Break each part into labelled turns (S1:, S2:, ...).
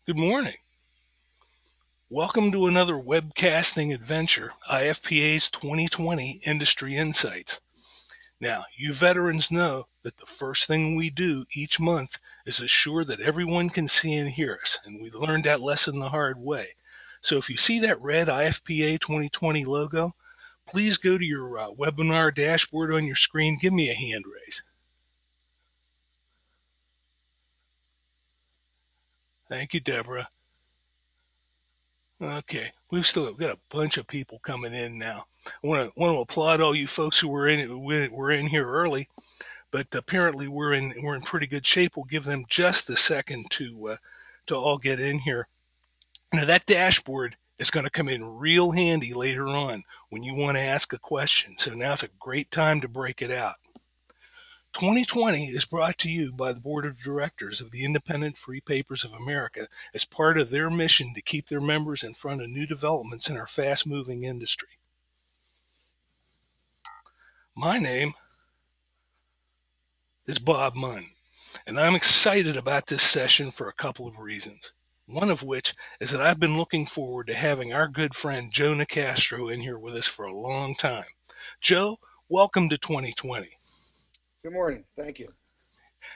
S1: Good morning. Welcome to another webcasting adventure, IFPA's 2020 Industry Insights. Now, you veterans know that the first thing we do each month is assure that everyone can see and hear us, and we learned that lesson the hard way. So if you see that red IFPA 2020 logo, please go to your webinar dashboard on your screen. Give me a hand raise. Thank you, Deborah. Okay, we've still got a bunch of people coming in now. I want to applaud all you folks who were in here early, but apparently we're in pretty good shape. We'll give them just a second to all get in here. Now that dashboard is going to come in real handy later on when you want to ask a question. So now's a great time to break it out. 2020 is brought to you by the Board of Directors of the Independent Free Papers of America as part of their mission to keep their members in front of new developments in our fast moving industry. My name is Bob Munn, and I'm excited about this session for a couple of reasons. One of which is that I've been looking forward to having our good friend Joe Nicastro in here with us for a long time. Joe, welcome to 2020.
S2: Good morning. Thank you.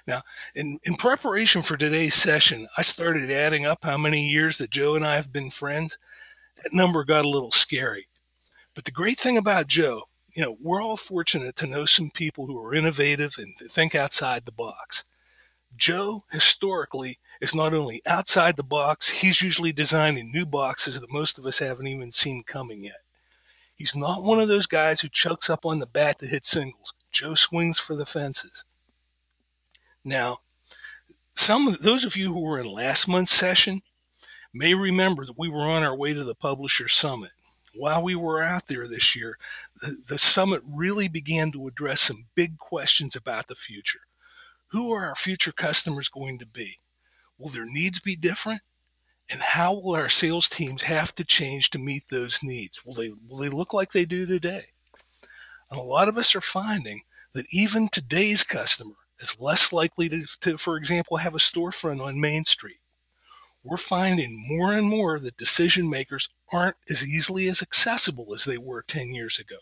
S1: Now, in preparation for today's session, I started adding up how many years that Joe and I have been friends. That number got a little scary. But the great thing about Joe, we're all fortunate to know some people who are innovative and think outside the box. Joe, historically, is not only outside the box, he's usually designing new boxes that most of us haven't even seen coming yet. He's not one of those guys who chucks up on the bat to hit singles. Joe swings for the fences. Now, those of you who were in last month's session may remember that we were on our way to the Publisher Summit. While we were out there this year, the summit really began to address some big questions about the future. Who are our future customers going to be? Will their needs be different? And how will our sales teams have to change to meet those needs? Will they look like they do today? And a lot of us are finding that even today's customer is less likely to, for example, have a storefront on Main Street. We're finding more and more that decision makers aren't as easily as accessible as they were 10 years ago.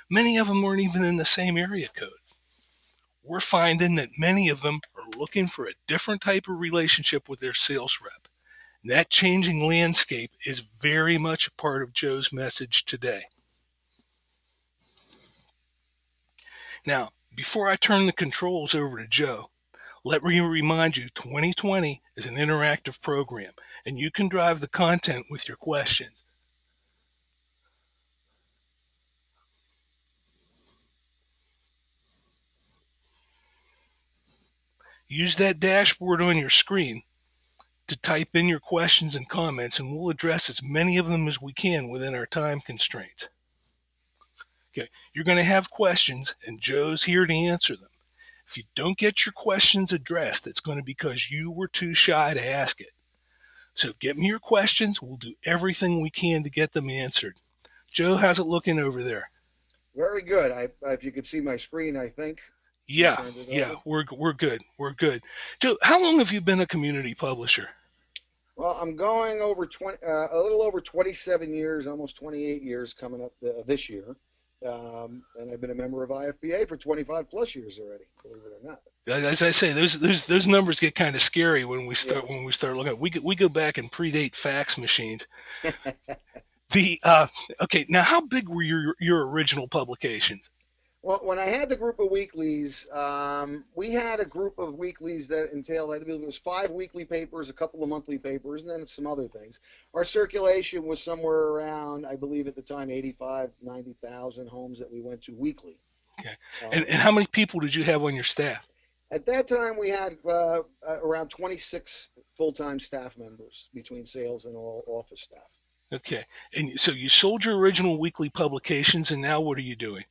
S1: Many of them weren't even in the same area code. We're finding that many of them are looking for a different type of relationship with their sales rep. And that changing landscape is very much a part of Joe's message today. Now, before I turn the controls over to Joe, let me remind you 2020 is an interactive program, and you can drive the content with your questions. Use that dashboard on your screen to type in your questions and comments, and we'll address as many of them as we can within our time constraints. Okay, you're going to have questions, and Joe's here to answer them. If you don't get your questions addressed, it's going to be because you were too shy to ask it. So get me your questions. We'll do everything we can to get them answered. Joe, how's it looking over there?
S2: Very good. If you could see my screen, I think you
S1: Yeah,
S2: turned it
S1: yeah,
S2: over.
S1: we're good. We're good. Joe, how long have you been a community publisher?
S2: Well, I'm going over a little over 27 years, almost 28 years coming up this year, and I've been a member of IFPA for 25 plus years already. Believe it or not.
S1: As I say, those numbers get kind of scary
S2: Yeah.
S1: when we start looking. We go back and predate fax machines. The okay, now how big were your original publications?
S2: Well, when I had the group of weeklies, we had a group of weeklies that entailed, I believe it was 5 weekly papers, a couple of monthly papers, and then some other things. Our circulation was somewhere around, I believe at the time, 85, 90,000 homes that we went to weekly.
S1: Okay, and
S2: Um,
S1: how many people did you have on your staff?
S2: at that time, we had around 26 full-time staff members between sales and all office staff.
S1: Okay, and so you sold your original weekly publications, and now what are you doing?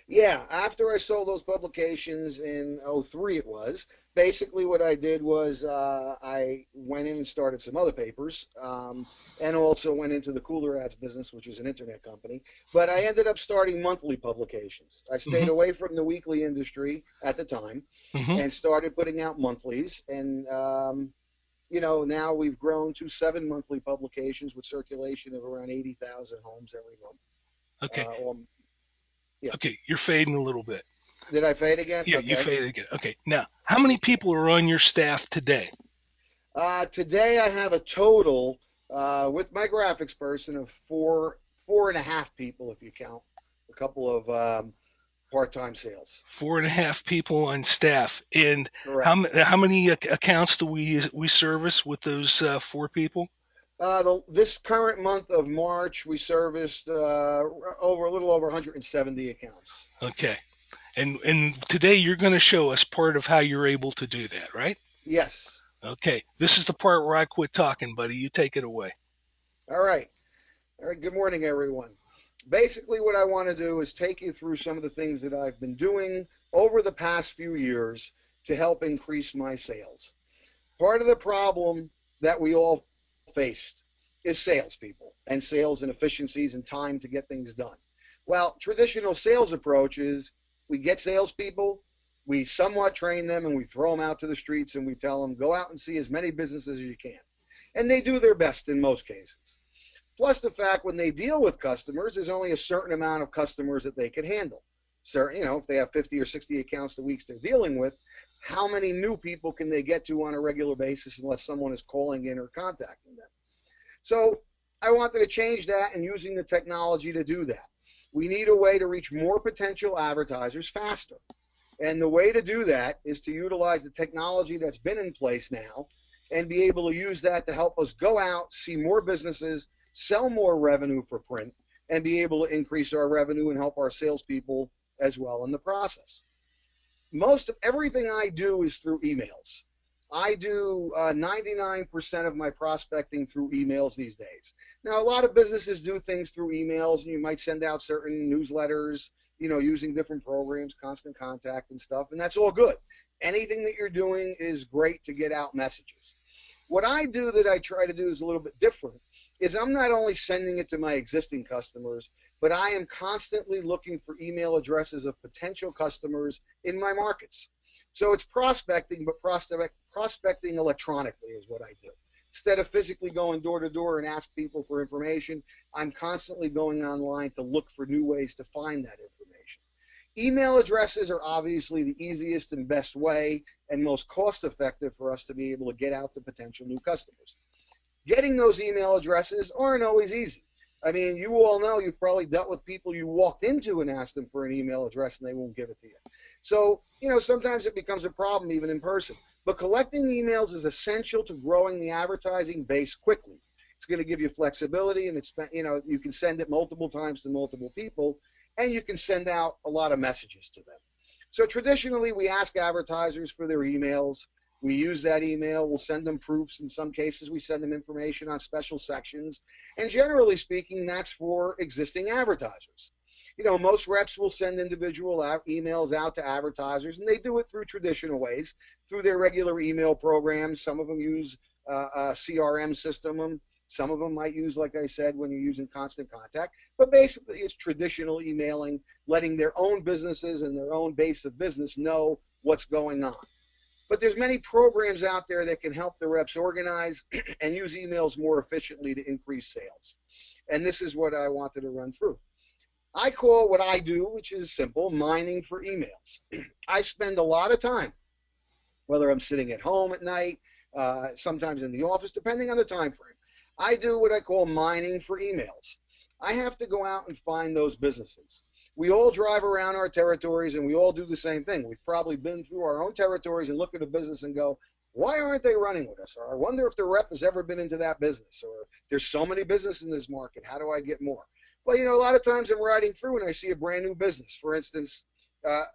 S2: Yeah, after I sold those publications in '03, it was basically what I did was I went in and started some other papers, and also went into the Cooler Ads business, which is an internet company. But I ended up starting monthly publications. I
S1: Mm-hmm.
S2: stayed away from the weekly industry at the time
S1: Mm-hmm.
S2: and started putting out monthlies. And now we've grown to 7 monthly publications with circulation of around 80,000 homes every month.
S1: Okay.
S2: Or, yeah.
S1: Okay. You're fading a little bit.
S2: Did I fade again?
S1: Yeah, you
S2: Okay.
S1: faded again. Okay. Now, how many people are on your staff today?
S2: Today I have a total with my graphics person of four and a half people, if you count a couple of part-time sales.
S1: Four and a half people on staff. And
S2: Correct.
S1: how many accounts do we service with those four people?
S2: This current month of March, we serviced over a little over 170 accounts.
S1: Okay. And today you're going to show us part of how you're able to do that, right?
S2: Yes.
S1: Okay. This is the part where I quit talking, buddy. You take it away.
S2: All right. All right. Good morning, everyone. Basically, what I want to do is take you through some of the things that I've been doing over the past few years to help increase my sales. Part of the problem that we all faced is salespeople and sales and efficiencies and time to get things done. Well, traditional sales approach is we get salespeople, we somewhat train them, and we throw them out to the streets and we tell them, go out and see as many businesses as you can. And they do their best in most cases. Plus the fact when they deal with customers, there's only a certain amount of customers that they can handle. So, if they have 50 or 60 accounts a week they're dealing with, how many new people can they get to on a regular basis unless someone is calling in or contacting them? So I wanted to change that and using the technology to do that. We need a way to reach more potential advertisers faster. And the way to do that is to utilize the technology that's been in place now and be able to use that to help us go out, see more businesses, sell more revenue for print, and be able to increase our revenue and help our salespeople as well in the process. Most of everything I do is through emails. I do 99% of my prospecting through emails these days. Now, a lot of businesses do things through emails, and you might send out certain newsletters, using different programs, constant contact and stuff, and that's all good. Anything that you're doing is great to get out messages. What I do that I try to do is a little bit different, is I'm not only sending it to my existing customers, but I am constantly looking for email addresses of potential customers in my markets. So it's prospecting, but prospecting electronically is what I do. Instead of physically going door to door and ask people for information, I'm constantly going online to look for new ways to find that information. Email addresses are obviously the easiest and best way and most cost effective for us to be able to get out to potential new customers. Getting those email addresses aren't always easy. I mean, you all know you've probably dealt with people you walked into and asked them for an email address and they won't give it to you. So, sometimes it becomes a problem even in person. But collecting emails is essential to growing the advertising base quickly. It's going to give you flexibility, and you can send it multiple times to multiple people, and you can send out a lot of messages to them. So traditionally, we ask advertisers for their emails. We use that email. We'll send them proofs. In some cases, we send them information on special sections. And generally speaking, that's for existing advertisers. Most reps will send individual emails out to advertisers, and they do it through traditional ways, through their regular email programs. Some of them use a CRM system. Some of them might use, like I said, when you're using constant contact. But basically, it's traditional emailing, letting their own businesses and their own base of business know what's going on. But there's many programs out there that can help the reps organize and use emails more efficiently to increase sales. And this is what I wanted to run through. I call what I do, which is simple, mining for emails. I spend a lot of time, whether I'm sitting at home at night, sometimes in the office, depending on the time frame. I do what I call mining for emails. I have to go out and find those businesses. We all drive around our territories and we all do the same thing. We've probably been through our own territories and look at a business and go, why aren't they running with us? Or I wonder if the rep has ever been into that business. Or there's so many businesses in this market. How do I get more? Well, a lot of times I'm riding through and I see a brand new business. For instance,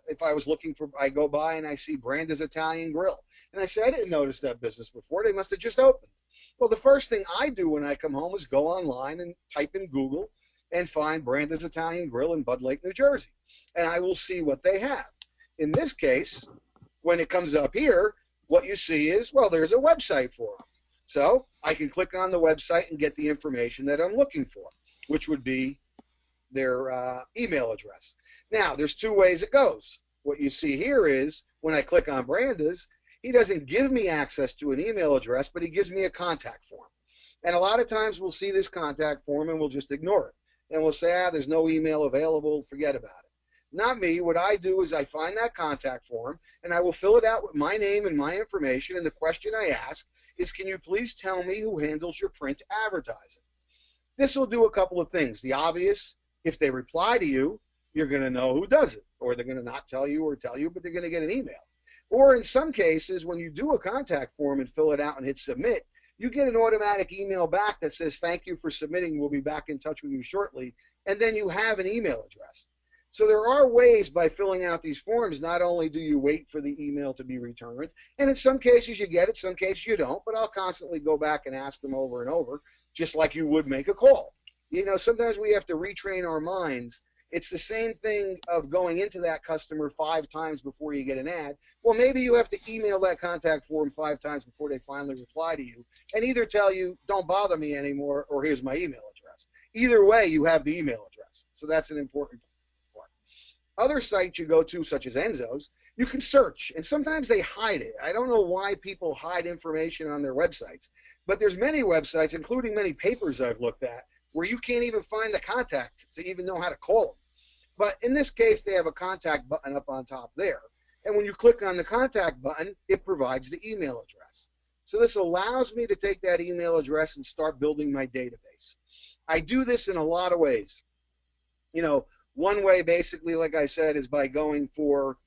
S2: if I was looking for, I go by and I see Branda's Italian Grill. And I say, I didn't notice that business before. They must have just opened. Well, the first thing I do when I come home is go online and type in Google and find Branda's Italian Grill in Bud Lake, New Jersey. And I will see what they have. In this case, when it comes up here, what you see is, well, there's a website for them. So I can click on the website and get the information that I'm looking for, which would be their email address. Now, there's two ways it goes. What you see here is when I click on Branda's, He doesn't give me access to an email address, but he gives me a contact form. And a lot of times we'll see this contact form and we'll just ignore it. And we'll say, there's no email available, forget about it. Not me. What I do is I find that contact form and I will fill it out with my name and my information. And the question I ask is, can you please tell me who handles your print advertising? This will do a couple of things. The obvious, if they reply to you, you're going to know who does it, or they're going to not tell you or tell you, but they're going to get an email. Or in some cases, when you do a contact form and fill it out and hit submit, you get an automatic email back that says, thank you for submitting. We'll be back in touch with you shortly. And then you have an email address. So there are ways by filling out these forms, not only do you wait for the email to be returned, and in some cases you get it, some cases you don't, but I'll constantly go back and ask them over and over, just like you would make a call. Sometimes we have to retrain our minds. It's the same thing of going into that customer 5 times before you get an ad. Well, maybe you have to email that contact form 5 times before they finally reply to you and either tell you, don't bother me anymore, or here's my email address. Either way, you have the email address. So that's an important part. Other sites you go to, such as Enzo's, you can search, and sometimes they hide it. I don't know why people hide information on their websites, but there's many websites, including many papers I've looked at, where you can't even find the contact to even know how to call them. But in this case, they have a contact button up on top there. And when you click on the contact button, it provides the email address. So this allows me to take that email address and start building my database. I do this in a lot of ways. One way, basically, like I said, is by going for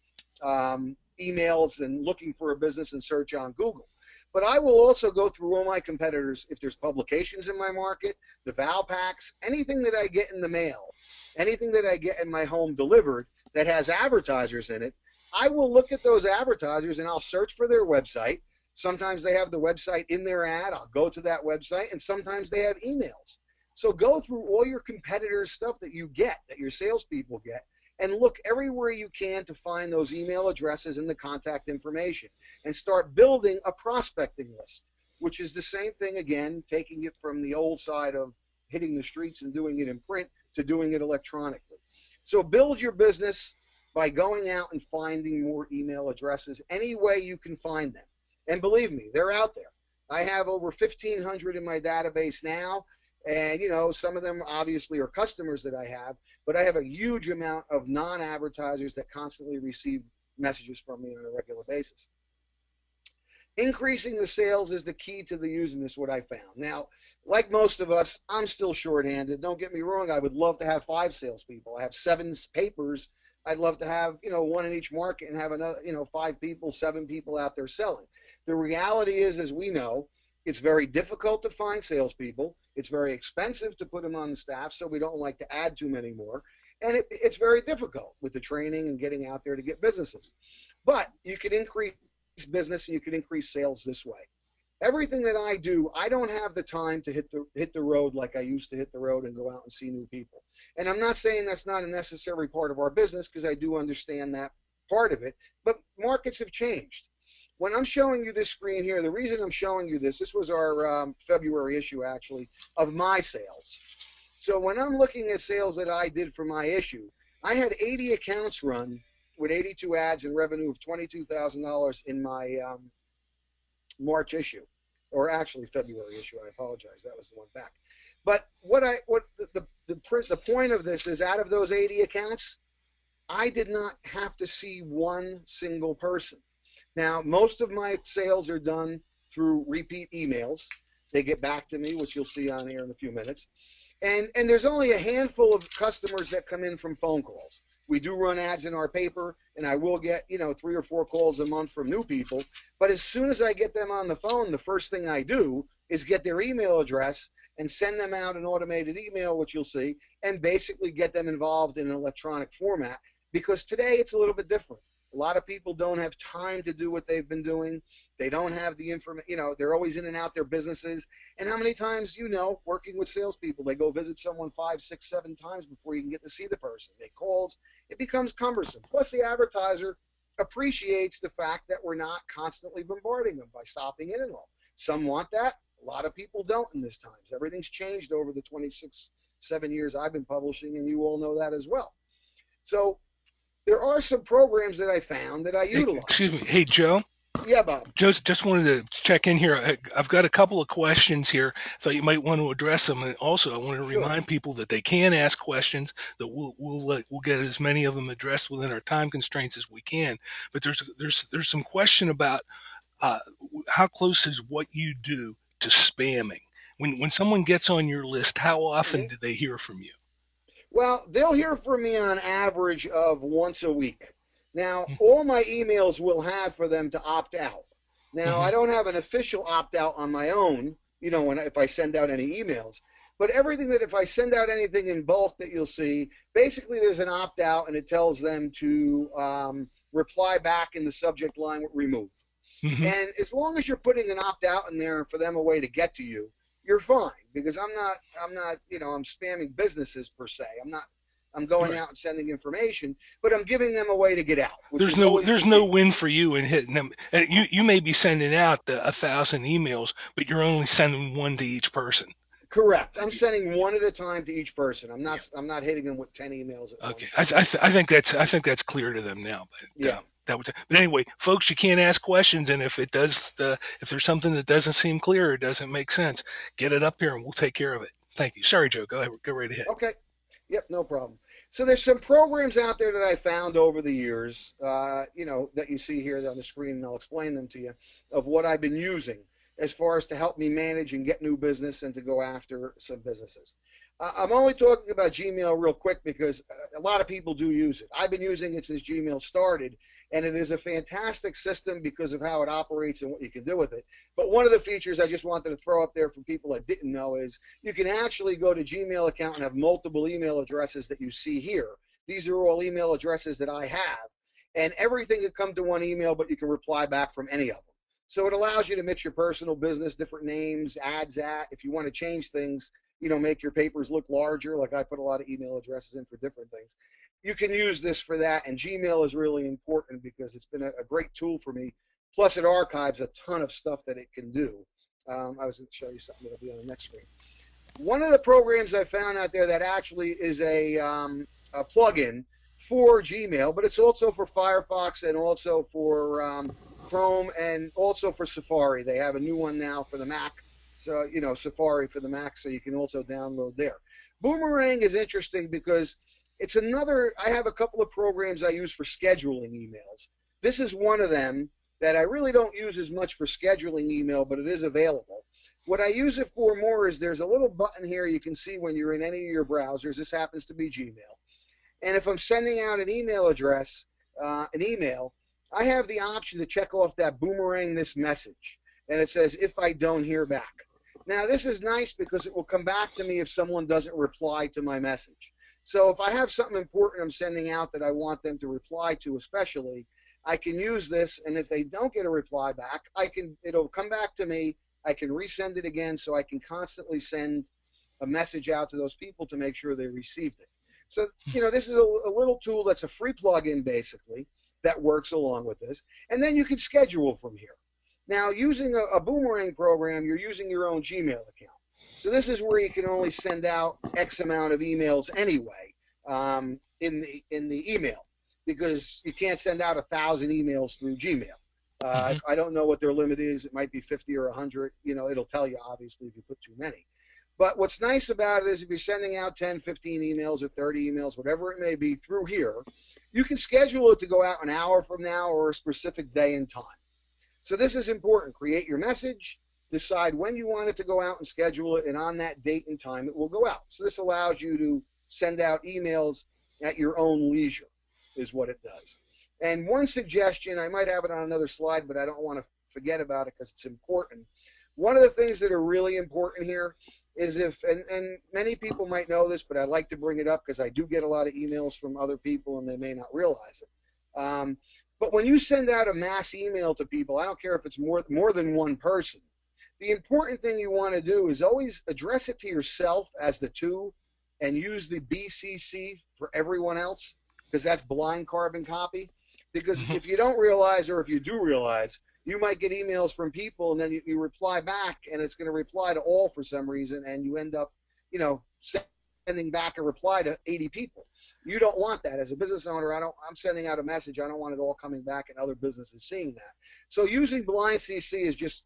S2: emails and looking for a business and search on Google. But I will also go through all my competitors if there's publications in my market, the Val packs, anything that I get in the mail, anything that I get in my home delivered that has advertisers in it. I will look at those advertisers and I'll search for their website. Sometimes they have the website in their ad. I'll go to that website, and sometimes they have emails. So go through all your competitors' stuff that you get, that your salespeople get, and look everywhere you can to find those email addresses and the contact information, and start building a prospecting list, which is the same thing, again, taking it from the old side of hitting the streets and doing it in print to doing it electronically. So build your business by going out and finding more email addresses any way you can find them. And believe me, they're out there. I have over 1,500 in my database now. And, some of them obviously are customers that I have, but I have a huge amount of non-advertisers that constantly receive messages from me on a regular basis. Increasing the sales is the key to using this, what I found. Now, like most of us, I'm still shorthanded. Don't get me wrong. I would love to have 5 salespeople. I have 7 papers. I'd love to have, 1 in each market and have another, 5 people, 7 people out there selling. The reality is, as we know, it's very difficult to find salespeople. It's very expensive to put them on the staff, so we don't like to add too many more. And it's very difficult with the training and getting out there to get businesses. But you can increase business and you can increase sales this way. Everything that I do, I don't have the time to hit the road like I used to hit the road and go out and see new people. And I'm not saying that's not a necessary part of our business, because I do understand that part of it. But markets have changed. When I'm showing you this screen here, the reason I'm showing you this was our February issue, actually, of my sales. So when I'm looking at sales that I did for my issue, I had 80 accounts run with 82 ads and revenue of $22,000 in my March issue, or actually February issue. I apologize, that was the one back. But the point of this is, out of those 80 accounts, I did not have to see one single person. Now, most of my sales are done through repeat emails. They get back to me, which you'll see on here in a few minutes. And there's only a handful of customers that come in from phone calls. We do run ads in our paper, and I will get, 3 or 4 calls a month from new people. But as soon as I get them on the phone, the first thing I do is get their email address and send them out an automated email, which you'll see, and basically get them involved in an electronic format, because today it's a little bit different. A lot of people don't have time to do what they've been doing. They don't have the information, they're always in and out their businesses. And how many times, working with salespeople, they go visit someone 5, 6, 7 times before you can get to see the person. They calls, it becomes cumbersome. Plus, the advertiser appreciates the fact that we're not constantly bombarding them by stopping in and all. Some want that. A lot of people don't in this times. Everything's changed over the 7 years I've been publishing, and you all know that as well. So there are some programs that I found that I utilize.
S1: Excuse me. Hey, Joe.
S2: Yeah, Bob.
S1: Just wanted to check in here. I've got a couple of questions here. Thought you might want to address them. And also, I want to
S2: Sure.
S1: remind people that they can ask questions. That we'll get as many of them addressed within our time constraints as we can. But there's some question about uh, how close is what you do to spamming. When someone gets on your list, how often
S2: Mhm.
S1: do they hear from you?
S2: Well, they'll hear from me on average of once a week. Now, all my emails will have for them to opt out. Now,
S1: Mm-hmm.
S2: I don't have an official opt out on my own, if I send out any emails. But everything that if I send out anything in bulk that you'll see, basically there's an opt out and it tells them to reply back in the subject line with remove.
S1: Mm-hmm.
S2: And as long as you're putting an opt out in there for them a way to get to you, you're fine because I'm not, I'm spamming businesses per se. I'm going
S1: Right.
S2: out and sending information, but I'm giving them a way to get out, which
S1: There's
S2: is
S1: no
S2: always the
S1: there's no
S2: key.
S1: win for you in hitting them. And you may be sending out 1,000 emails, but you're only sending one to each person.
S2: Correct. I'm sending one at a time to each person. I'm
S1: Yeah.
S2: not I'm not hitting them with 10 emails at one
S1: Okay.
S2: time.
S1: I think that's clear to them now. But
S2: Yeah.
S1: that was. But anyway, folks, you can't ask questions, and if there's something that doesn't seem clear or doesn't make sense, get it up here, and we'll take care of it. Thank you. Sorry, Joe. Go ahead. Go right ahead.
S2: Okay. Yep, no problem. So there's some programs out there that I found over the years, that you see here on the screen, and I'll explain them to you, of what I've been using as far as to help me manage and get new business and to go after some businesses. I'm only talking about Gmail real quick because a lot of people do use it. I've been using it since Gmail started, and it is a fantastic system because of how it operates and what you can do with it. But one of the features I just wanted to throw up there for people that didn't know is you can actually go to Gmail account and have multiple email addresses that you see here. These are all email addresses that I have, and everything can come to one email, but you can reply back from any of them. So it allows you to mix your personal business, different names, ads at. If you want to change things, make your papers look larger. Like I put a lot of email addresses in for different things. You can use this for that, and Gmail is really important because it's been a great tool for me. Plus, it archives a ton of stuff that it can do. I was going to show you something that'll be on the next screen. One of the programs I found out there that actually is a plugin for Gmail, but it's also for Firefox and also for Chrome and also for Safari. They have a new one now for the Mac. So, Safari for the Mac, so you can also download there. Boomerang is interesting because I have a couple of programs I use for scheduling emails. This is one of them that I really don't use as much for scheduling email, but it is available. What I use it for more is there's a little button here you can see when you're in any of your browsers. This happens to be Gmail. And if I'm sending out an email address, an email, I have the option to check off that boomerang this message. And it says, if I don't hear back. Now, this is nice because it will come back to me if someone doesn't reply to my message. So if I have something important I'm sending out that I want them to reply to, especially, I can use this. And if they don't get a reply back, it'll come back to me. I can resend it again so I can constantly send a message out to those people to make sure they received it. So, this is a little tool that's a free plugin basically that works along with this. And then you can schedule from here. Now, using a Boomerang program, you're using your own Gmail account. So this is where you can only send out X amount of emails anyway in the email because you can't send out 1,000 emails through Gmail.
S1: Mm-hmm.
S2: I don't know what their limit is. It might be 50 or 100. It'll tell you, obviously, if you put too many. But what's nice about it is if you're sending out 10, 15 emails or 30 emails, whatever it may be, through here, you can schedule it to go out an hour from now or a specific day and time. So this is important. Create your message, decide when you want it to go out and schedule it, and on that date and time it will go out. So this allows you to send out emails at your own leisure is what it does. And one suggestion, I might have it on another slide, but I don't want to forget about it because it's important. One of the things that are really important here is and many people might know this, but I like to bring it up because I do get a lot of emails from other people and they may not realize it. But when you send out a mass email to people, I don't care if it's more than one person, the important thing you want to do is always address it to yourself as the to and use the BCC for everyone else because that's blind carbon copy. Because
S1: Mm-hmm.
S2: if you don't realize or if you do realize, you might get emails from people and then you reply back and it's going to reply to all for some reason and you end up, sending back a reply to 80 people. You don't want that as a business owner. I'm sending out a message. I don't want it all coming back and other businesses seeing that. So using blind CC is just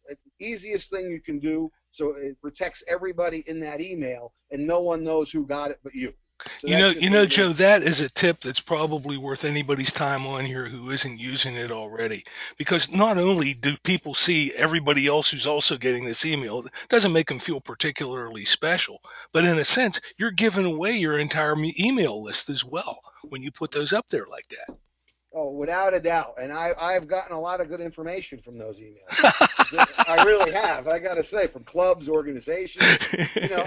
S2: the easiest thing you can do. So it protects everybody in that email, and no one knows who got it but you. So that's just
S1: Joe, that is a tip that's probably worth anybody's time on here who isn't using it already. Because not only do people see everybody else who's also getting this email, it doesn't make them feel particularly special, but in a sense, you're giving away your entire email list as well when you put those up there like that.
S2: Oh, without a doubt. And I've gotten a lot of good information from those emails. I really have. I got to say, from clubs, organizations.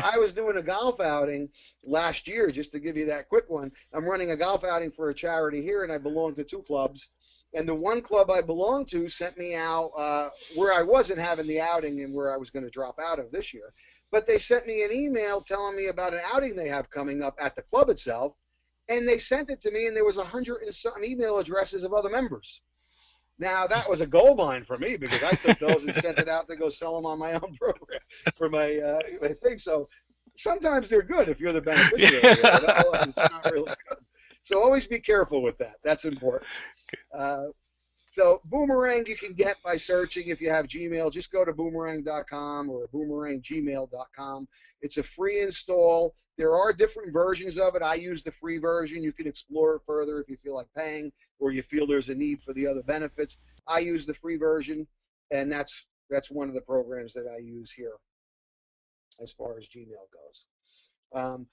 S2: I was doing a golf outing last year, just to give you that quick one. I'm running a golf outing for a charity here, and I belong to two clubs. And the one club I belong to sent me out where I wasn't having the outing and where I was going to drop out of this year. But they sent me an email telling me about an outing they have coming up at the club itself. And they sent it to me, and there was 100 and something email addresses of other members. Now, that was a gold mine for me because I took those and sent it out to go sell them on my own program for my thing. So sometimes they're good if you're the beneficiary.
S1: Yeah.
S2: Otherwise, it's not really good. So always be careful with that. That's important. So Boomerang you can get by searching. If you have Gmail, just go to boomerang.com or boomeranggmail.com. It's a free install. There are different versions of it. I use the free version. You can explore it further if you feel like paying or you feel there's a need for the other benefits. I use the free version, and that's one of the programs that I use here as far as Gmail goes.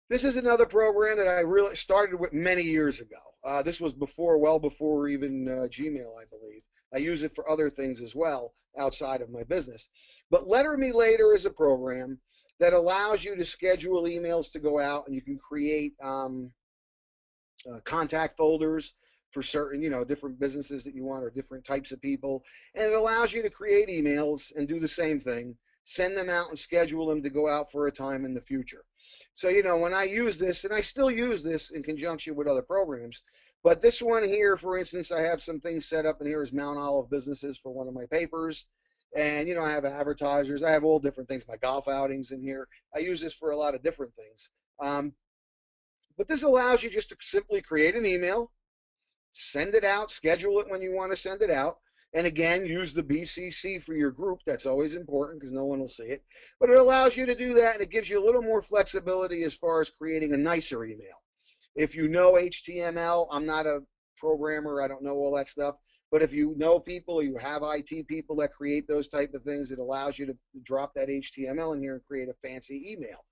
S2: This is another program that I really started with many years ago. This was well before even Gmail, I believe. I use it for other things as well outside of my business. But Letter Me Later is a program that allows you to schedule emails to go out, and you can create contact folders for certain, different businesses that you want or different types of people. And it allows you to create emails and do the same thing, send them out and schedule them to go out for a time in the future. So, when I use this, and I still use this in conjunction with other programs, but this one here, for instance, I have some things set up in here as Mount Olive businesses for one of my papers. And, I have advertisers. I have all different things, my golf outings in here. I use this for a lot of different things. But this allows you just to simply create an email, send it out, schedule it when you want to send it out. And again, use the BCC for your group. That's always important because no one will see it. But it allows you to do that, and it gives you a little more flexibility as far as creating a nicer email. If you know HTML, I'm not a programmer. I don't know all that stuff. But if you know people or you have IT people that create those type of things, it allows you to drop that HTML in here and create a fancy email.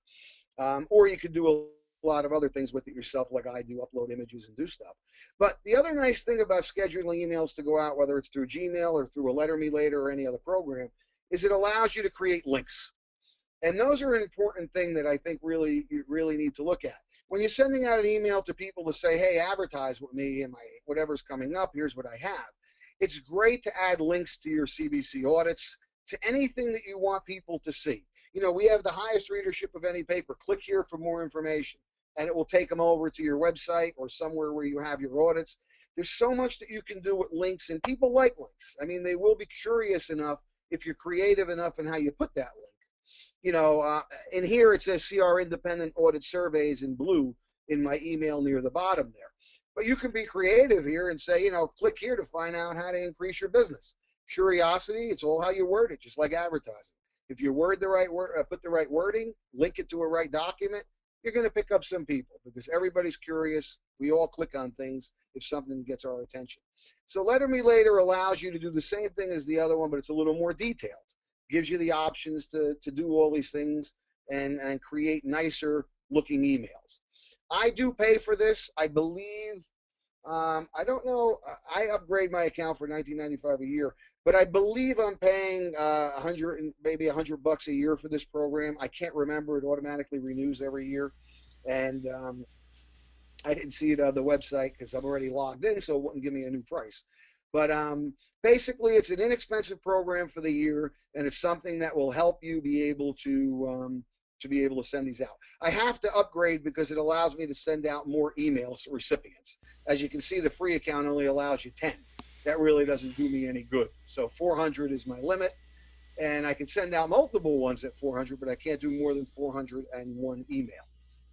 S2: Or you could do a lot of other things with it yourself, like I do, upload images and do stuff. But the other nice thing about scheduling emails to go out, whether it's through Gmail or through a Letter Me Later or any other program, is it allows you to create links. And those are an important thing that I think you really need to look at. When you're sending out an email to people to say, hey, advertise with me and my whatever's coming up, here's what I have. It's great to add links to your CBC audits, to anything that you want people to see. We have the highest readership of any paper. Click here for more information, and it will take them over to your website or somewhere where you have your audits. There's so much that you can do with links, and people like links. I mean, they will be curious enough if you're creative enough in how you put that link. In here it says see our independent audit surveys in blue in my email near the bottom there. But you can be creative here and say, click here to find out how to increase your business. Curiosity, it's all how you word it, just like advertising. If you word the right word, put the right wording, link it to a right document, you're going to pick up some people because everybody's curious. We all click on things if something gets our attention. So Letter Me Later allows you to do the same thing as the other one, but it's a little more detailed. Gives you the options to do all these things and create nicer looking emails. I do pay for this. I believe, I don't know, I upgrade my account for $19.95 a year, but I believe I'm paying maybe $100 a year for this program. I can't remember. It automatically renews every year. And I didn't see it on the website because I'm already logged in, so it wouldn't give me a new price. But basically, it's an inexpensive program for the year, and it's something that will help you be able to send these out. I have to upgrade because it allows me to send out more emails to recipients. As you can see, the free account only allows you 10. That really doesn't do me any good. So 400 is my limit, and I can send out multiple ones at 400, but I can't do more than 401 email.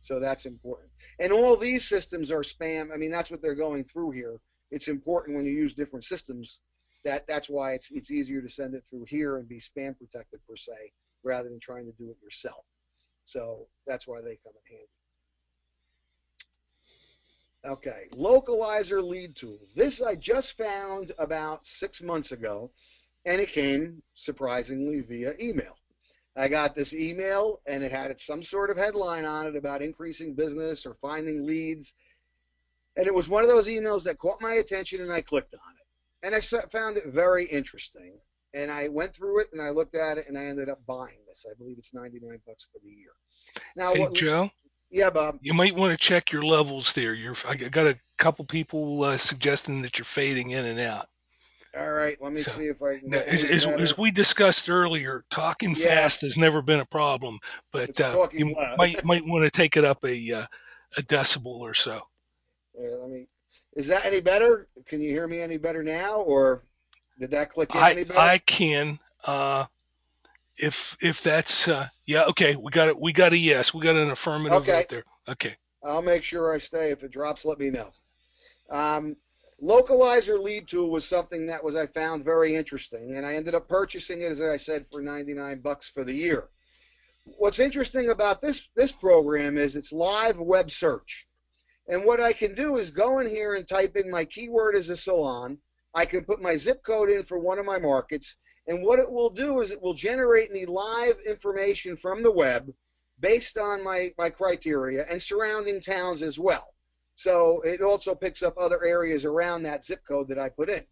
S2: So that's important. And all these systems are spam. I mean, that's what they're going through here. It's important when you use different systems that's why it's easier to send it through here and be spam protected per se, rather than trying to do it yourself. So that's why they come in handy. Okay, localizer lead tool. This I just found about 6 months ago, and it came surprisingly via email. I got this email, and it had some sort of headline on it about increasing business or finding leads. And it was one of those emails that caught my attention, and I clicked on it. And I found it very interesting. And I went through it, and I looked at it, and I ended up buying this. I believe it's 99 bucks for the year. Now,
S1: Hey,
S2: what?
S1: Joe,
S2: Yeah, Bob.
S1: you might want to check your levels there. I got a couple people suggesting that you're fading in and out.
S2: All right, let me
S1: So,
S2: see if I can
S1: now,
S2: get any
S1: as
S2: better.
S1: we discussed earlier, talking
S2: Yeah,
S1: fast has never been a problem, but
S2: it's talking
S1: you
S2: loud.
S1: might want to take it up a decibel or so.
S2: Let me. Is that any better? Can you hear me any better now, or did that click in any better?
S1: I can if that's yeah, okay, we got a yes, we got an affirmative
S2: Okay,
S1: vote there. Okay.
S2: I'll make sure I stay. If it drops, let me know. Um, Localizer lead tool was something that was I found very interesting, and I ended up purchasing it, as I said, for 99 bucks for the year. What's interesting about this program is it's live web search. And what I can do is go in here and type in my keyword as a salon. I can put my zip code in for one of my markets. And what it will do is it will generate me live information from the web based on my criteria and surrounding towns as well. So it also picks up other areas around that zip code that I put in.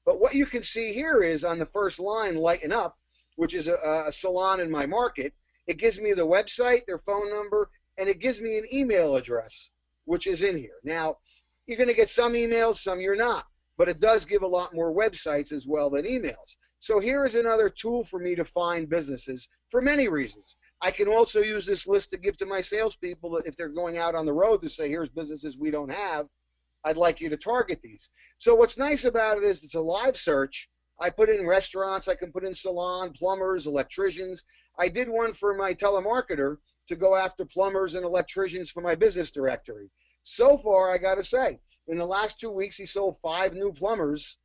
S2: But what you can see here is on the first line, lighten up, which is a salon in my market. It gives me the website, their phone number, and it gives me an email address, which is in here. Now, you're going to get some emails, some you're not, but it does give a lot more websites as well than emails. So here is another tool for me to find businesses for many reasons. I can also use this list to give to my salespeople if they're going out on the road to say, here's businesses we don't have. I'd like you to target these. So what's nice about it is it's a live search. I put in restaurants, I can put in salon, plumbers, electricians. I did one for my telemarketer to go after plumbers and electricians for my business directory. So far, I got to say, in the last 2 weeks, he sold 5 new plumbers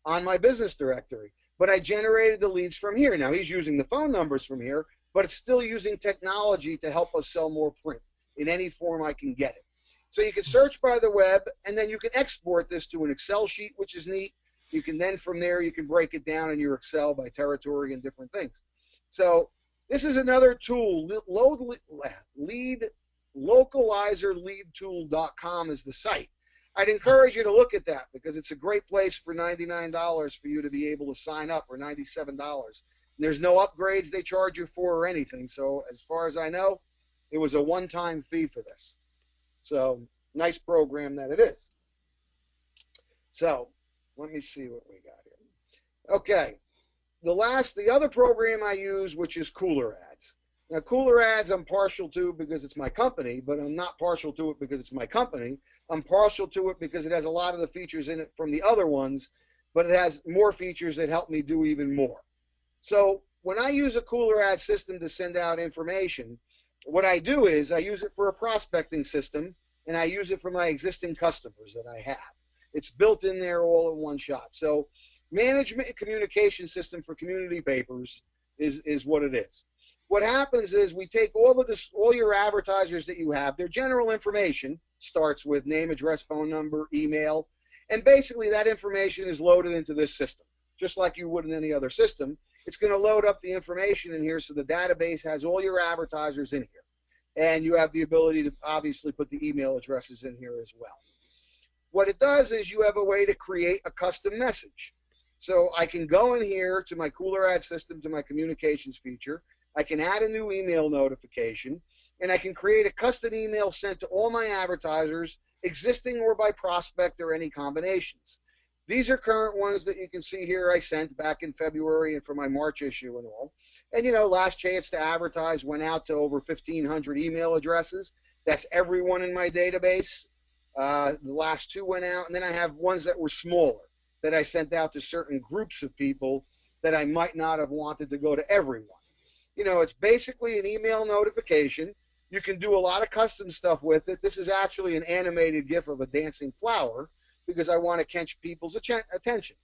S2: on my business directory. But I generated the leads from here. Now, he's using the phone numbers from here, but it's still using technology to help us sell more print in any form I can get it. So you can search by the web, and then you can export this to an Excel sheet, which is neat. You can then, from there, you can break it down in your Excel by territory and different things. So this is another tool. Localizerleadtool.com is the site. I'd encourage you to look at that because it's a great place for $99 for you to be able to sign up, or $97. There's no upgrades they charge you for or anything. So as far as I know, it was a one-time fee for this. So nice program that it is. So let me see what we got here. Okay. The other program I use, which is Cooler Ads. Now, Cooler Ads I'm partial to because it's my company, but I'm not partial to it because it's my company. I'm partial to it because it has a lot of the features in it from the other ones, but it has more features that help me do even more. So when I use a Cooler Ad system to send out information, what I do is I use it for a prospecting system, and I use it for my existing customers that I have. It's built in there all in one shot. So management and communication system for community papers is what it is. What happens is we take all your advertisers that you have, their general information starts with name, address, phone number, email, and basically that information is loaded into this system, just like you would in any other system. It's going to load up the information in here so the database has all your advertisers in here. And you have the ability to obviously put the email addresses in here as well. What it does is you have a way to create a custom message. So I can go in here to my Cooler Ad system, to my communications feature. I can add a new email notification, and I can create a custom email sent to all my advertisers, existing or by prospect or any combinations. These are current ones that you can see here I sent back in February and for my March issue and all. And, last chance to advertise went out to over 1,500 email addresses. That's everyone in my database. The last 2 went out, and then I have ones that were smaller that I sent out to certain groups of people that I might not have wanted to go to everyone. It's basically an email notification. You can do a lot of custom stuff with it. This is actually an animated GIF of a dancing flower because I want to catch people's attention.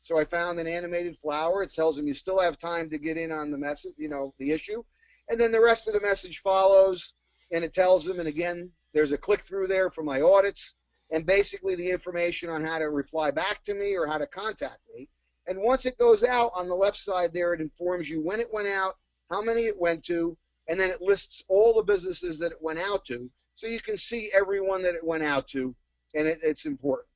S2: So I found an animated flower. It tells them you still have time to get in on the message, the issue. And then the rest of the message follows, and it tells them, and again, there's a click through there for my audits and basically the information on how to reply back to me or how to contact me. And once it goes out on the left side there, it informs you when it went out, how many it went to, and then it lists all the businesses that it went out to. So you can see everyone that it went out to, and it's important.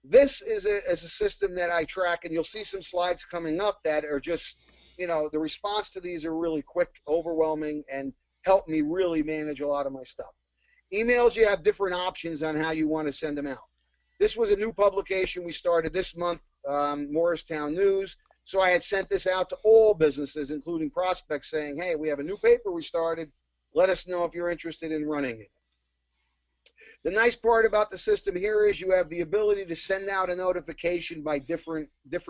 S2: This is a system that I track, and you'll see some slides coming up that are just, the response to these are really quick, overwhelming, and help me really manage a lot of my stuff. Emails, you have different options on how you want to send them out. This was a new publication we started this month, Morristown News. So I had sent this out to all businesses, including prospects, saying, hey, we have a new paper we started. Let us know if you're interested in running it. The nice part about the system here is you have the ability to send out a notification by different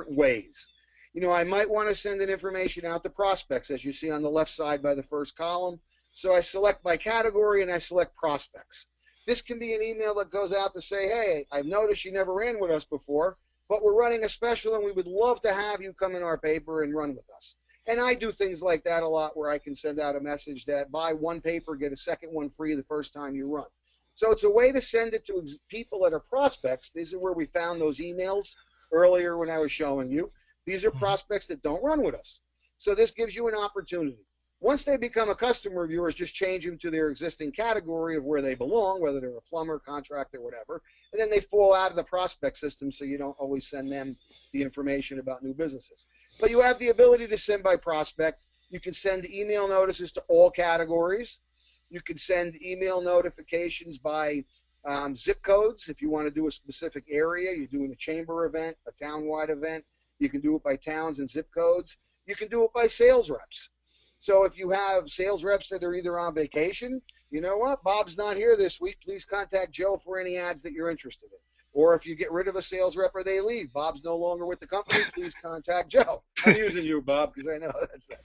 S2: ways. I might want to send an information out to prospects, as you see on the left side by the first column. So I select by category and I select prospects. This can be an email that goes out to say, hey, I've noticed you never ran with us before, but we're running a special and we would love to have you come in our paper and run with us. And I do things like that a lot where I can send out a message that buy one paper, get a second one free the first time you run. So it's a way to send it to people that are prospects. These are where we found those emails earlier when I was showing you. These are prospects that don't run with us. So this gives you an opportunity. Once they become a customer of yours, just change them to their existing category of where they belong, whether they're a plumber, contractor, whatever, and then they fall out of the prospect system so you don't always send them the information about new businesses. But you have the ability to send by prospect. You can send email notices to all categories. You can send email notifications by zip codes. If you want to do a specific area, you're doing a chamber event, a town-wide event, you can do it by towns and zip codes. You can do it by sales reps. So if you have sales reps that are either on vacation, you know what, Bob's not here this week, please contact Joe for any ads that you're interested in. Or if you get rid of a sales rep or they leave, Bob's no longer with the company, please contact Joe. I'm using you, Bob, because I know that's that.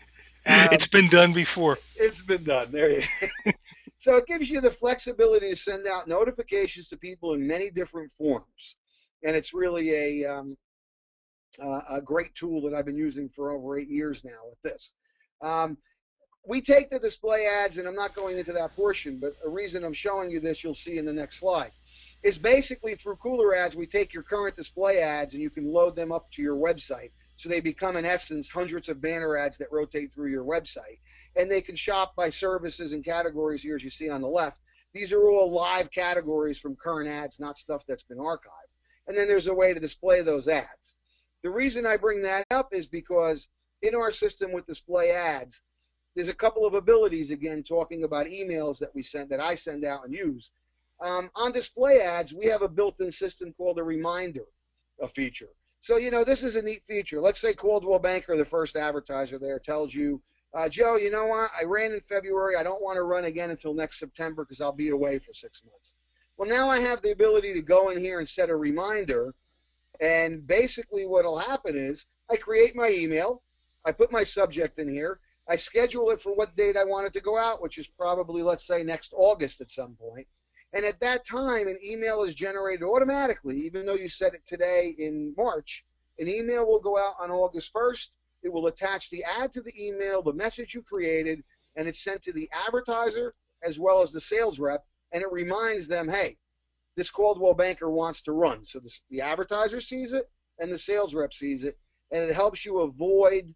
S1: It's been done before.
S2: It's been done. There you go. So it gives you the flexibility to send out notifications to people in many different forms. And it's really a great tool that I've been using for over 8 years now with this. We take the display ads, and I'm not going into that portion, but a reason I'm showing you this, you'll see in the next slide, is basically through Cooler Ads, we take your current display ads and you can load them up to your website. So they become, in essence, hundreds of banner ads that rotate through your website. And they can shop by services and categories here, as you see on the left. These are all live categories from current ads, not stuff that's been archived. And then there's a way to display those ads. The reason I bring that up is because in our system with display ads, there's a couple of abilities, again, talking about emails that I send out and use. On display ads, we have a built-in system called a reminder, a feature. So, this is a neat feature. Let's say Coldwell Banker, the first advertiser there, tells you, Joe, you know what? I ran in February. I don't want to run again until next September because I'll be away for 6 months. Well, now I have the ability to go in here and set a reminder. And basically what will happen is I create my email. I put my subject in here. I schedule it for what date I want it to go out, which is probably, let's say, next August at some point. And at that time, an email is generated automatically, even though you set it today in March. An email will go out on August 1st. It will attach the ad to the email, the message you created, and it's sent to the advertiser as well as the sales rep. And it reminds them, hey, this Coldwell Banker wants to run. So the advertiser sees it and the sales rep sees it. And it helps you avoid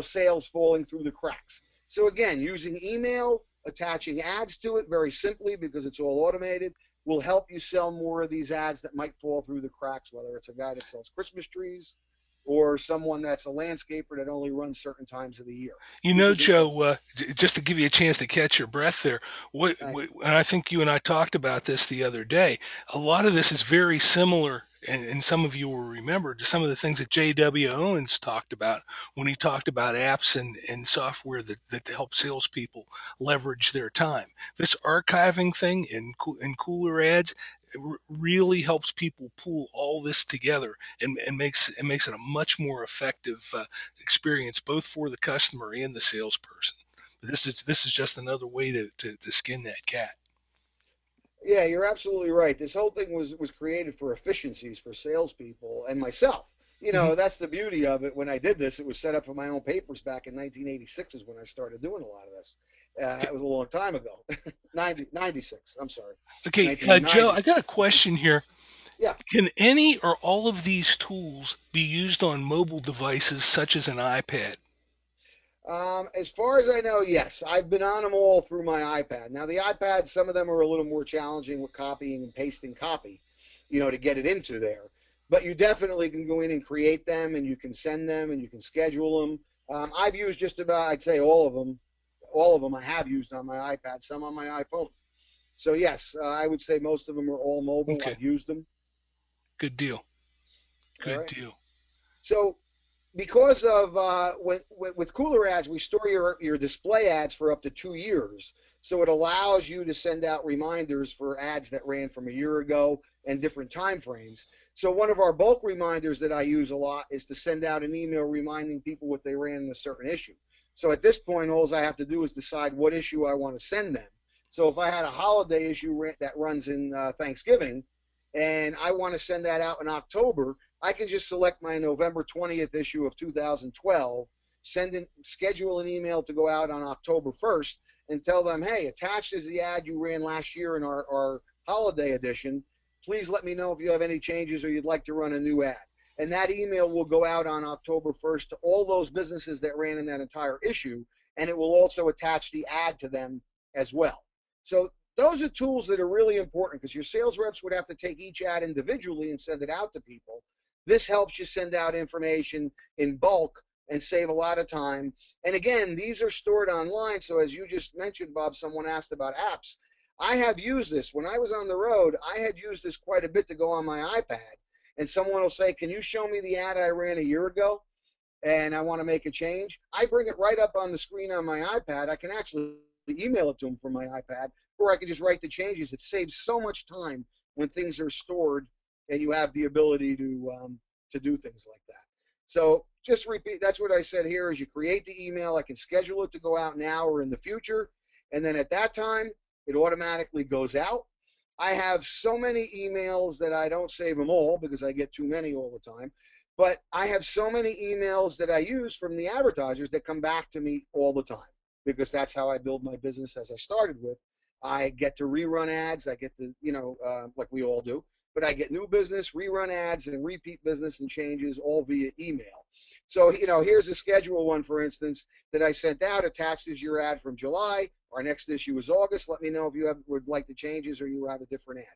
S2: sales falling through the cracks. So again, using email, attaching ads to it very simply because it's all automated will help you sell more of these ads that might fall through the cracks, whether it's a guy that sells Christmas trees or someone that's a landscaper that only runs certain times of the year.
S1: Joe, just to give you a chance to catch your breath there, and I think you and I talked about this the other day, a lot of this is very similar, and some of you will remember, to some of the things that J.W. Owens talked about when he talked about apps and software that help salespeople leverage their time. This archiving thing in Cooler Ads really helps people pull all this together and makes it a much more effective experience both for the customer and the salesperson. This is just another way to skin that cat.
S2: Yeah, you're absolutely right. This whole thing was created for efficiencies for salespeople and myself.
S1: Hmm.
S2: That's the beauty of it. When I did this, it was set up for my own papers back in 1986 is when I started doing a lot of this.
S1: Okay,
S2: It was a long time ago. 96. I'm sorry.
S1: okay, Joe, I
S2: 1990.
S1: got a question here.
S2: Yeah.
S1: Can any or all of these tools be used on mobile devices such as an iPad?
S2: As far as I know, yes. I've been on them all through my iPad. Now, the iPad, some of them are a little more challenging with copying and pasting copy, to get it into there. But you definitely can go in and create them and you can send them and you can schedule them. I've used just about, I'd say all of them. All of them I have used on my iPad, some on my iPhone. So, yes, I would say most of them are all mobile.
S1: Okay,
S2: I've used them.
S1: good deal.
S2: All
S1: Good
S2: right.
S1: deal.
S2: So, because of with Cooler Ads, we store your display ads for up to 2 years. So it allows you to send out reminders for ads that ran from a year ago and different time frames. So one of our bulk reminders that I use a lot is to send out an email reminding people what they ran in a certain issue. So at this point, all I have to do is decide what issue I want to send them. So if I had a holiday issue that runs in Thanksgiving, and I want to send that out in October, I can just select my November 20th issue of 2012, schedule an email to go out on October 1st, and tell them, hey, attached is the ad you ran last year in our holiday edition. Please let me know if you have any changes or you'd like to run a new ad. And that email will go out on October 1st to all those businesses that ran in that entire issue, and it will also attach the ad to them as well. So those are tools that are really important because your sales reps would have to take each ad individually and send it out to people. This helps you send out information in bulk and save a lot of time. And again, these are stored online. So as you just mentioned, Bob, someone asked about apps. I have used this. When I was on the road, I had used this quite a bit to go on my iPad. And someone will say, can you show me the ad I ran a year ago? And I want to make a change. I bring it right up on the screen on my iPad. I can actually email it to them from my iPad, or I can just write the changes. It saves so much time when things are stored and you have the ability to do things like that. So just repeat. That's what I said here. Is you create the email. I can schedule it to go out now or in the future, and then at that time it automatically goes out. I have so many emails that I don't save them all because I get too many all the time. But I have so many emails that I use from the advertisers that come back to me all the time because that's how I build my business as I started with. I get to rerun ads. I get to, like we all do, but I get new business, rerun ads, and repeat business and changes all via email. So, here's a schedule one, for instance, that I sent out. Attached is your ad from July. Our next issue is August. Let me know if you would like the changes or you have a different ad.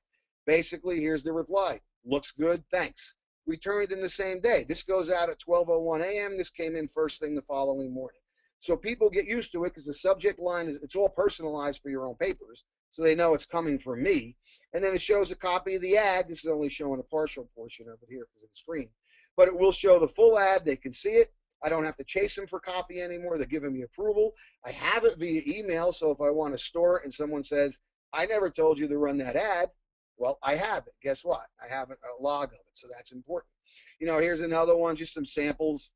S2: Basically, here's the reply. Looks good. Thanks. Returned in the same day. This goes out at 12:01 a.m. This came in first thing the following morning. So people get used to it because the subject line it's all personalized for your own papers. So they know it's coming from me. And then it shows a copy of the ad. This is only showing a partial portion of it here because of the screen. But it will show the full ad. They can see it. I don't have to chase them for copy anymore. They're giving me approval. I have it via email. So if I want to store it and someone says, I never told you to run that ad, well, I have it. Guess what? I have a log of it. So that's important. Here's another one, just some samples.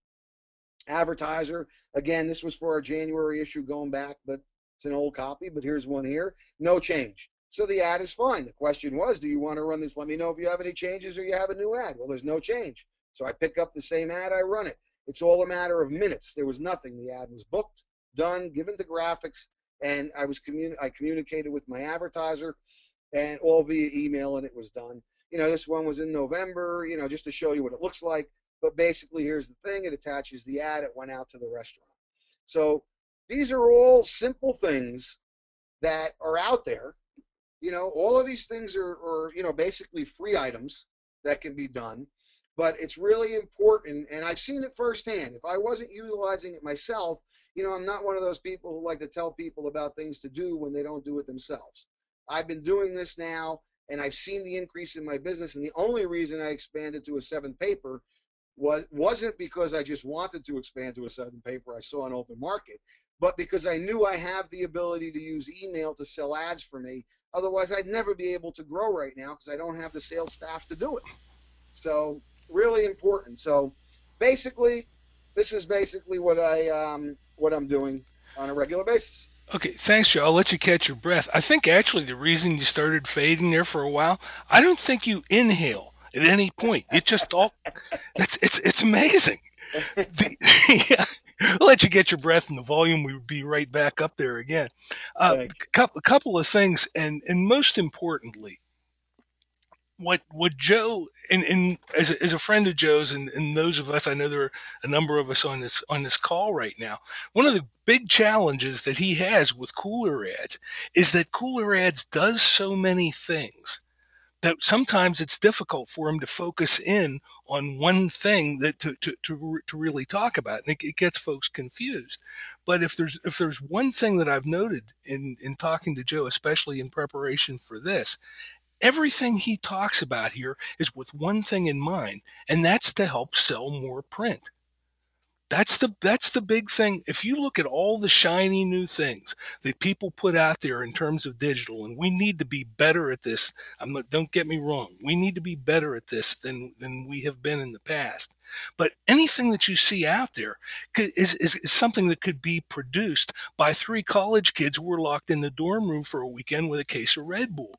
S2: Advertiser. Again, this was for our January issue going back, but it's an old copy. But here's one here. No change. So the ad is fine. The question was, do you want to run this? Let me know if you have any changes or you have a new ad. Well, there's no change. So I pick up the same ad, I run it. It's all a matter of minutes. There was nothing. The ad was booked, done, given to graphics, and I communicated with my advertiser, and all via email, and it was done. This one was in November. Just to show you what it looks like. But basically, here's the thing. It attaches the ad. It went out to the restaurant. So these are all simple things that are out there. All of these things are basically free items that can be done. But it's really important, and I've seen it firsthand. If I wasn't utilizing it myself, I'm not one of those people who like to tell people about things to do when they don't do it themselves. I've been doing this now, and I've seen the increase in my business, and the only reason I expanded to a seventh paper wasn't because I just wanted to expand to a seventh paper. I saw an open market, but because I knew I have the ability to use email to sell ads for me. Otherwise, I'd never be able to grow right now because I don't have the sales staff to do it. So really important. So basically, this is basically what I'm doing. on a regular basis.
S1: Okay, thanks, Joe. I'll let you catch your breath. I think actually the reason you started fading there for a while, I don't think you inhale at any point. It just all that's it's amazing. The, yeah, I'll let you get your breath and the volume will be right back up there again.
S2: Thank you.
S1: A couple of things, and most importantly, what Joe and as a friend of Joe's and those of us, I know there are a number of us on this call right now. One of the big challenges that he has with Cooler Ads is that Cooler Ads does so many things that sometimes it's difficult for him to focus in on one thing that to really talk about, and it gets folks confused. But if there's one thing that I've noted in talking to Joe, especially in preparation for this, everything he talks about here is with one thing in mind, and that's to help sell more print. That's the big thing. If you look at all the shiny new things that people put out there in terms of digital, and we need to be better at this. Don't get me wrong. We need to be better at this than we have been in the past. But anything that you see out there is something that could be produced by three college kids who were locked in the dorm room for a weekend with a case of Red Bull.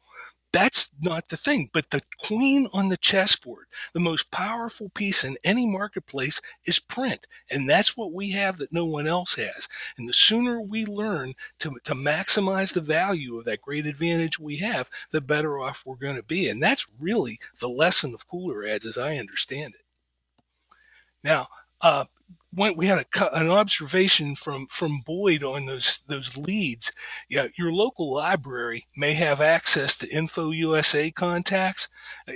S1: That's not the thing. But the queen on the chessboard, the most powerful piece in any marketplace is print. And that's what we have that no one else has. And the sooner we learn to maximize the value of that great advantage we have, the better off we're going to be. And that's really the lesson of Cooler Ads as I understand it. Now, when we had an observation from Boyd on those leads. Yeah, your local library may have access to Info USA contacts.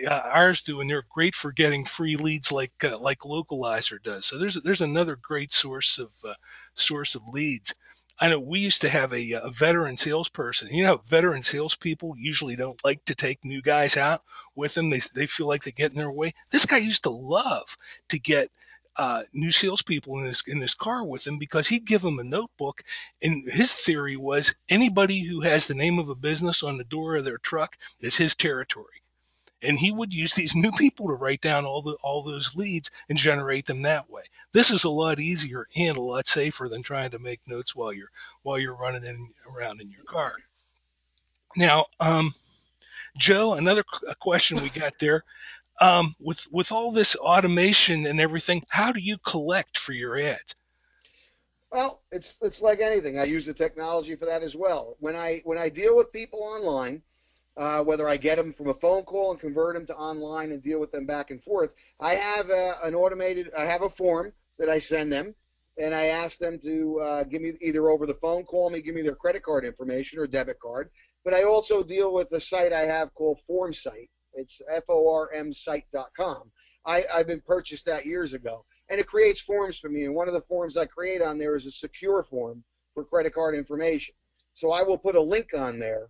S1: Ours do, and they're great for getting free leads like Localizer does. So there's another great source of leads. I know we used to have a veteran salesperson. You know, veteran salespeople usually don't like to take new guys out with them. They feel like they get in their way. This guy used to love to get new salespeople in this car with him because he'd give them a notebook, and his theory was anybody who has the name of a business on the door of their truck is his territory, and he would use these new people to write down all those leads and generate them that way. This is a lot easier and a lot safer than trying to make notes while you're running around in your car. Now, Joe, another question we got there with all this automation and everything, how do you collect for your ads?
S2: Well, it's like anything. I use the technology for that as well. When I deal with people online, whether I get them from a phone call and convert them to online and deal with them back and forth, I have I have a form that I send them, and I ask them to give me either over the phone, call me, give me their credit card information or debit card. But I also deal with a site I have called FormSite. It's formsite.com. I've been purchased that years ago, and it creates forms for me. And one of the forms I create on there is a secure form for credit card information. So I will put a link on there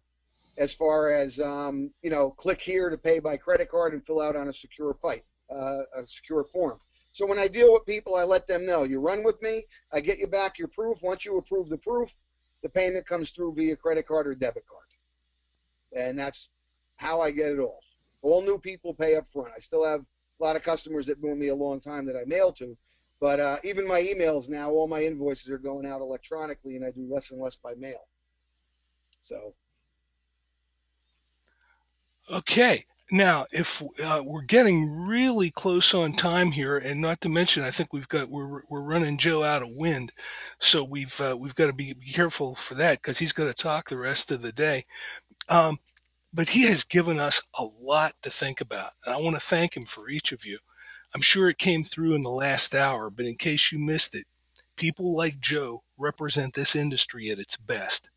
S2: as far as click here to pay by credit card and fill out on a secure form. So when I deal with people, I let them know you run with me. I get you back your proof. Once you approve the proof, the payment comes through via credit card or debit card, and that's how I get it all. All new people pay up front. I still have a lot of customers that been with me a long time that I mail to, but even my emails now, all my invoices are going out electronically, and I do less and less by mail. So
S1: Okay. Now, if we're getting really close on time here, and not to mention, I think we're running Joe out of wind, so we've got to be careful for that because he's going to talk the rest of the day. Um, but he has given us a lot to think about, and I want to thank him for each of you. I'm sure it came through in the last hour, but in case you missed it, people like Joe represent this industry at its best.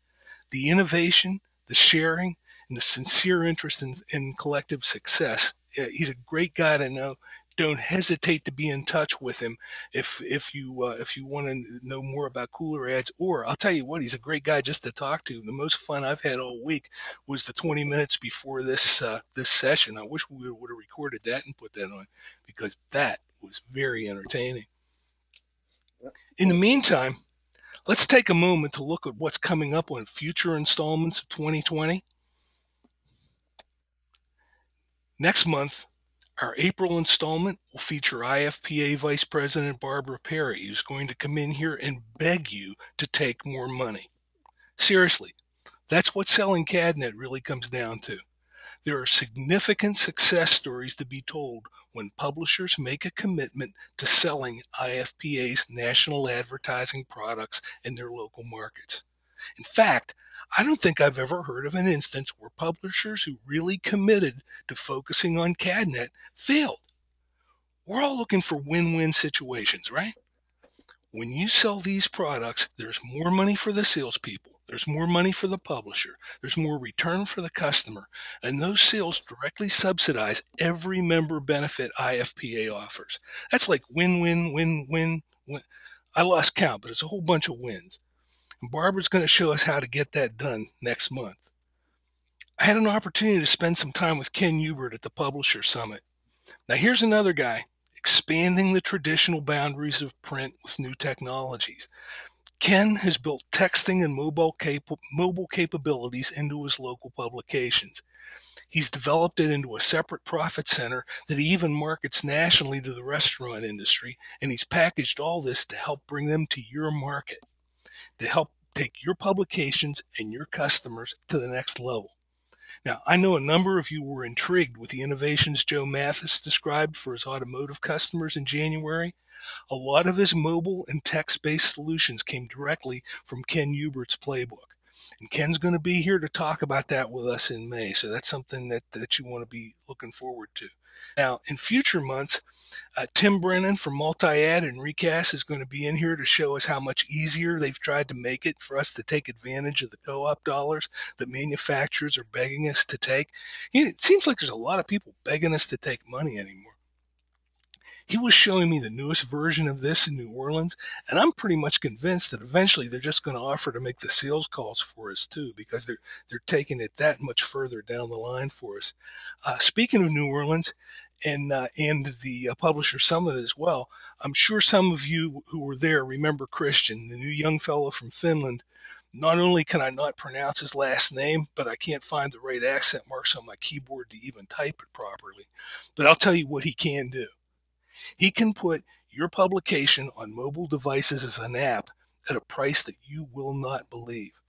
S1: The innovation, the sharing, and the sincere interest in collective success. He's a great guy to know. Don't hesitate to be in touch with him if you want to know more about Cooler Ads. Or I'll tell you what, he's a great guy just to talk to. The most fun I've had all week was the 20 minutes before this session. I wish we would have recorded that and put that on because that was very entertaining. In the meantime, let's take a moment to look at what's coming up on future installments of 2020. Next month, Our April installment will feature IFPA Vice President Barbara Perry, who's going to come in here and beg you to take more money. Seriously, that's what selling CADNet really comes down to. There are significant success stories to be told when publishers make a commitment to selling IFPA's national advertising products in their local markets. In fact, I don't think I've ever heard of an instance where publishers who really committed to focusing on CADNet failed. We're all looking for win-win situations, right? When you sell these products, there's more money for the salespeople, there's more money for the publisher, there's more return for the customer, and those sales directly subsidize every member benefit IFPA offers. That's like win, win, win, win, win. I lost count, but it's a whole bunch of wins. And Barbara's going to show us how to get that done next month. I had an opportunity to spend some time with Ken Hubert at the Publisher Summit. Now, here's another guy expanding the traditional boundaries of print with new technologies. Ken has built texting and mobile capabilities into his local publications. He's developed it into a separate profit center that he even markets nationally to the restaurant industry, and he's packaged all this to help bring them to your market, to help take your publications and your customers to the next level. Now, I know a number of you were intrigued with the innovations Joe Mathis described for his automotive customers in January. A lot of his mobile and text-based solutions came directly from Ken Hubert's playbook. And Ken's going to be here to talk about that with us in May. So that's something that you want to be looking forward to. Now, in future months, Tim Brennan from Multi-Ad and Recast is going to be in here to show us how much easier they've tried to make it for us to take advantage of the co-op dollars that manufacturers are begging us to take. It seems like there's a lot of people begging us to take money anymore. He was showing me the newest version of this in New Orleans, and I'm pretty much convinced that eventually they're just going to offer to make the sales calls for us too, because they're taking it that much further down the line for us. Speaking of New Orleans, and the Publisher Summit as well. I'm sure some of you who were there remember Christian, the new young fellow from Finland. Not only can I not pronounce his last name, but I can't find the right accent marks on my keyboard to even type it properly. But I'll tell you what he can do. He can put your publication on mobile devices as an app at a price that you will not believe.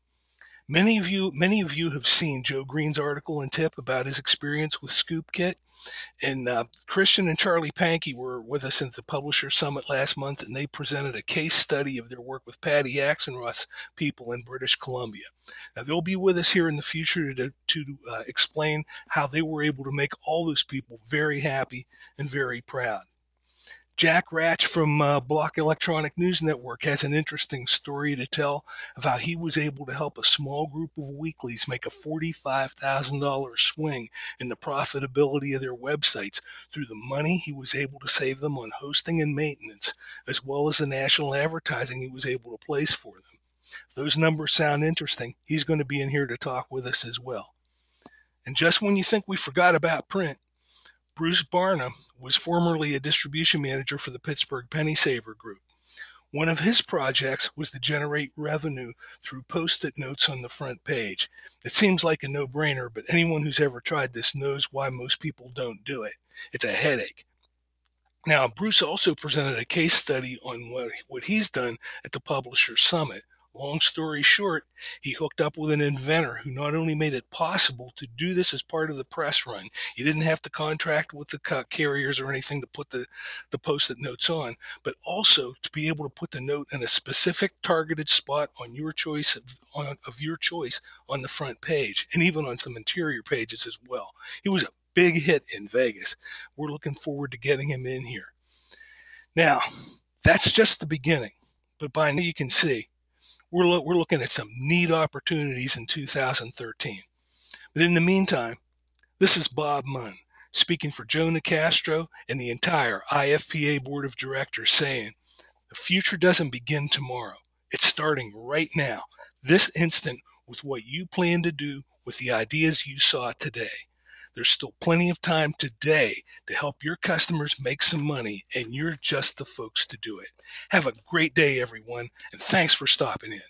S1: Many of you have seen Joe Green's article and tip about his experience with ScoopKit. And Christian and Charlie Pankey were with us at the Publisher Summit last month, and they presented a case study of their work with Paddy Axenroth's people in British Columbia. Now, they'll be with us here in the future to explain how they were able to make all those people very happy and very proud. Jack Ratch from Block Electronic News Network has an interesting story to tell of how he was able to help a small group of weeklies make a $45,000 swing in the profitability of their websites through the money he was able to save them on hosting and maintenance, as well as the national advertising he was able to place for them. If those numbers sound interesting, he's going to be in here to talk with us as well. And just when you think we forgot about print, Bruce Barnum was formerly a distribution manager for the Pittsburgh Penny Saver Group. One of his projects was to generate revenue through post-it notes on the front page. It seems like a no-brainer, but anyone who's ever tried this knows why most people don't do it. It's a headache. Now, Bruce also presented a case study on what he's done at the Publisher Summit. Long story short, he hooked up with an inventor who not only made it possible to do this as part of the press run, you didn't have to contract with the carriers or anything to put the post-it notes on, but also to be able to put the note in a specific targeted spot on your choice of your choice on the front page, and even on some interior pages as well. It was a big hit in Vegas. We're looking forward to getting him in here. Now, that's just the beginning, but by now you can see we're looking at some neat opportunities in 2013. But in the meantime, this is Bob Munn speaking for Joe Nicastro and the entire IFPA Board of Directors saying, the future doesn't begin tomorrow. It's starting right now, this instant, with what you plan to do with the ideas you saw today. There's still plenty of time today to help your customers make some money, and you're just the folks to do it. Have a great day, everyone, and thanks for stopping in.